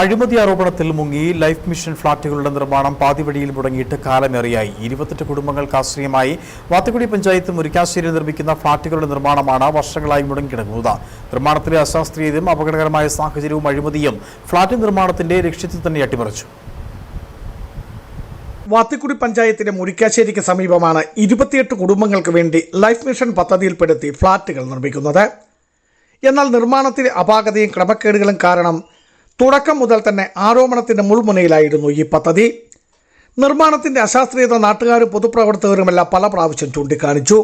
അഴിമതി ആരോപണത്തിൽ മുങ്ങി ലൈഫ് മിഷൻ ഫ്ളാറ്റുകളുടെ നിർമ്മാണം പാതിവഴിയിൽ മുടങ്ങിയിട്ട് കാലമേറെയായി. 28 കുടുംബങ്ങൾക്ക് ആശ്രയമായി വാത്തിക്കുടി പഞ്ചായത്ത് മുരിക്കാശ്ശേരിയിൽ നിർമ്മിക്കുന്ന ഫ്ളാറ്റുകളുടെ നിർമ്മാണമാണ് വർഷങ്ങളായി മുടങ്ങിക്കിടക്കുന്നത്. നിർമ്മാണത്തിലെ അശാസ്ത്രീയതയും അപകടകരമായ സാഹചര്യവും അഴിമതിയും ഫ്ളാറ്റ് നിർമ്മാണത്തിന്റെ ലക്ഷ്യത്തിൽ തന്നെ അട്ടിമറിച്ചു. വാത്തിക്കുടി പഞ്ചായത്തിലെ മുരിക്കാശ്ശേരിക്ക് സമീപമാണ് 28 കുടുംബങ്ങൾക്ക് വേണ്ടി ലൈഫ് മിഷൻ പദ്ധതിയിൽപ്പെടുത്തി ഫ്ളാറ്റുകൾ നിർമ്മിക്കുന്നത്. എന്നാൽ നിർമ്മാണത്തിലെ അപാകതയും ക്രമക്കേടുകളും കാരണം തുടക്കം മുതൽ തന്നെ ആരോപണത്തിന്റെ മുൾമുനയിലായിരുന്നു ഈ പദ്ധതി. നിർമ്മാണത്തിന്റെ അശാസ്ത്രീയത നാട്ടുകാരും പൊതുപ്രവർത്തകരുമെല്ലാം പല പ്രാവശ്യം ചൂണ്ടിക്കാണിച്ചു.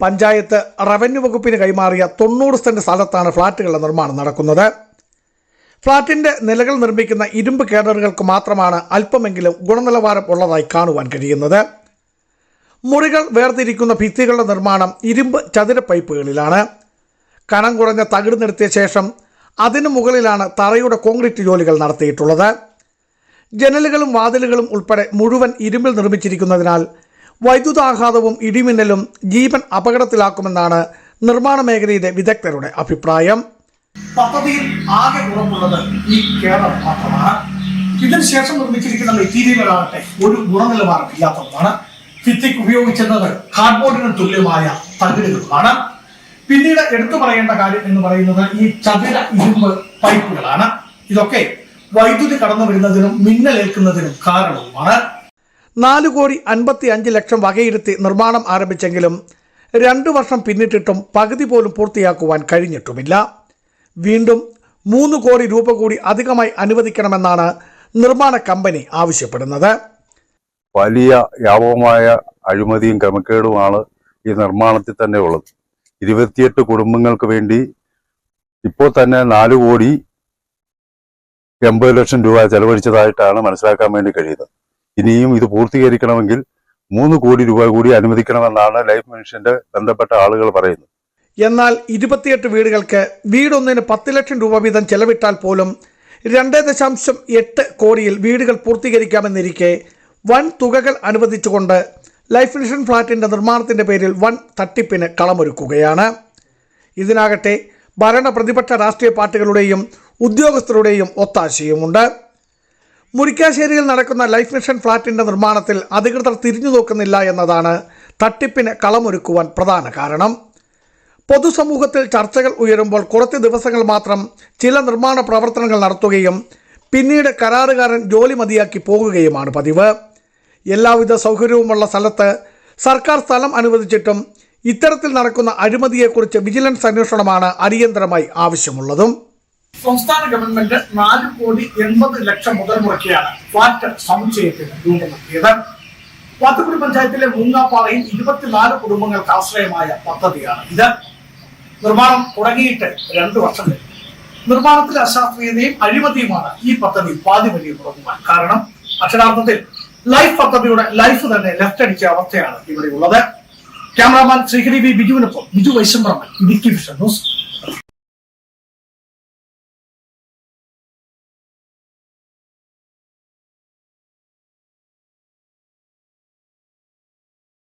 പഞ്ചായത്ത് റവന്യൂ വകുപ്പിന് കൈമാറിയ 90 സെന്റ് സ്ഥലത്താണ് ഫ്ളാറ്റുകളുടെ നിർമ്മാണം നടക്കുന്നത്. ഫ്ളാറ്റിന്റെ നിലകൾ നിർമ്മിക്കുന്ന ഇരുമ്പ് കേഡറുകൾക്ക് മാത്രമാണ് അല്പമെങ്കിലും ഗുണനിലവാരം ഉള്ളതായി കാണുവാൻ കഴിയുന്നത്. മുറികൾ വേർതിരിക്കുന്ന ഭിത്തികളുടെ നിർമ്മാണം ഇരുമ്പ് ചതുര പൈപ്പുകളിലാണ്. കനം കുറഞ്ഞ തകിട് നിർത്തിയ ശേഷം അതിനു മുകളിലാണ് തറയുടെ കോൺക്രീറ്റ് ജോലികൾ നടത്തിയിട്ടുള്ളത്. ജനലുകളും വാതിലുകളും ഉൾപ്പെടെ മുഴുവൻ ഇരുമ്പിൽ നിർമ്മിച്ചിരിക്കുന്നതിനാൽ വൈദ്യുതാഘാതവും ഇടിമിന്നലും ജീവൻ അപകടത്തിലാക്കുമെന്നാണ് നിർമ്മാണ മേഖലയിലെ വിദഗ്ധരുടെ അഭിപ്രായം. പദ്ധതിയിൽ ആകെ ഉറപ്പുള്ളത് ഈ കേരളം മാത്രമാണ്. ഇതിനുശേഷം നിർമ്മിച്ചിരിക്കുന്ന മെറ്റീരിയലുകളാകട്ടെ ഒരു ഗുണനിലവാരം ഇല്ലാത്തതാണ്. ഭിത്തിക്ക് ഉപയോഗിക്കുന്നത് കാർഡ്ബോർഡിന് തുല്യമായ തകിടുകളാണ്. പിന്നീട് എടുത്തു പറയേണ്ട കാര്യം എന്ന് പറയുന്നത് ഈ ചതുര ഇരുമ്പ് പൈപ്പുകളാണ്. ഇതൊക്കെ വൈദ്യുതി കടന്നു വരുന്നതിനും മിന്നലേൽക്കുന്നതിനും കാരണവുമാണ്. 4,55,00,000 വകയിരുത്തി നിർമ്മാണം ആരംഭിച്ചെങ്കിലും 2 വർഷം പിന്നിട്ടിട്ടും പകുതി പോലും പൂർത്തിയാക്കുവാൻ കഴിഞ്ഞിട്ടുമില്ല. വീണ്ടും 3 കോടി രൂപ കൂടി അധികമായി അനുവദിക്കണമെന്നാണ് നിർമ്മാണ കമ്പനി ആവശ്യപ്പെടുന്നത്. വലിയ വ്യാപകമായ അഴിമതിയും ക്രമക്കേടുമാണ് ഈ നിർമ്മാണത്തിൽ തന്നെ ഉള്ളത്. 28 കുടുംബങ്ങൾക്ക് വേണ്ടി ഇപ്പോൾ തന്നെ 4,80,00,000 രൂപ ചെലവഴിച്ചതായിട്ടാണ് മനസ്സിലാക്കാൻ വേണ്ടി കഴിയുന്നത്. ഇനിയും ഇത് പൂർത്തീകരിക്കണമെങ്കിൽ 3 കോടി രൂപ കൂടി അനുവദിക്കണമെന്നാണ് ലൈഫ് മിഷന്റെ ബന്ധപ്പെട്ട ആളുകൾ പറയുന്നത്. എന്നാൽ 28 വീടുകൾക്ക് വീടൊന്നിന് 10 ലക്ഷം രൂപ വീതം ചെലവിട്ടാൽ പോലും 2.8 കോടിയിൽ വീടുകൾ പൂർത്തീകരിക്കാമെന്നിരിക്കെ വൻ തുകകൾ അനുവദിച്ചുകൊണ്ട് ലൈഫ് മിഷൻ ഫ്ളാറ്റിന്റെ നിർമ്മാണത്തിന്റെ പേരിൽ വൻ തട്ടിപ്പിന് കളമൊരുക്കുകയാണ്. ഇതിനാകട്ടെ ഭരണ പ്രതിപക്ഷ രാഷ്ട്രീയ പാർട്ടികളുടെയും ഉദ്യോഗസ്ഥരുടെയും ഒത്താശയുമുണ്ട്. മുരിക്കാശ്ശേരിയിൽ നടക്കുന്ന ലൈഫ് മിഷൻ ഫ്ളാറ്റിന്റെ നിർമ്മാണത്തിൽ അധികൃതർ തിരിഞ്ഞു നോക്കുന്നില്ല എന്നതാണ് തട്ടിപ്പിന് കളമൊരുക്കുവാൻ പ്രധാന കാരണം. പൊതുസമൂഹത്തിൽ ചർച്ചകൾ ഉയരുമ്പോൾ കുറച്ച് ദിവസങ്ങൾ മാത്രം ചില നിർമ്മാണ പ്രവർത്തനങ്ങൾ നടത്തുകയും പിന്നീട് കരാറുകാരൻ ജോലി മതിയാക്കി പോകുകയുമാണ് പതിവ്. എല്ലാവിധ സൗകര്യവുമുള്ള സ്ഥലത്ത് സർക്കാർ സ്ഥലം അനുവദിച്ചിട്ടും ഇത്തരത്തിൽ നടക്കുന്ന അഴിമതിയെക്കുറിച്ച് വിജിലൻസ് അന്വേഷണമാണ് അടിയന്തരമായി ആവശ്യമുള്ളതും. സംസ്ഥാന ഗവൺമെന്റ് 4,80,00,000 മുതൽ മുടക്കിയാണ് ഫ്ളാറ്റ് സമുച്ചയത്തിന് രൂപം നൽകിയത്. വാത്തിക്കുടി പഞ്ചായത്തിലെ മൂങ്ങാപ്പാറയിൽ 24 കുടുംബങ്ങൾക്ക് ആശ്രയമായ പദ്ധതിയാണ് ഇത്. നിർമ്മാണം തുടങ്ങിയിട്ട് 2 വർഷം കഴിഞ്ഞു. നിർമ്മാണത്തിലെ അശാസ്ത്രീയതയും അഴിമതിയുമാണ് ഈ പദ്ധതി പാതി വഴി മുടങ്ങുവാൻ കാരണം. അക്ഷരാർത്ഥത്തിൽ ലൈഫ് പദ്ധതിയുടെ ലൈഫ് തന്നെ ലെഫ്റ്റ് അടിച്ച അവസ്ഥയാണ് ഇവിടെ ഉള്ളത്. ക്യാമറാമാൻ ശ്രീഹരി വി ബിജുവിനൊപ്പം ബിജു വൈശംബ്രഹ്മൻ, ഇടുക്കി വിഷൻ ന്യൂസ്.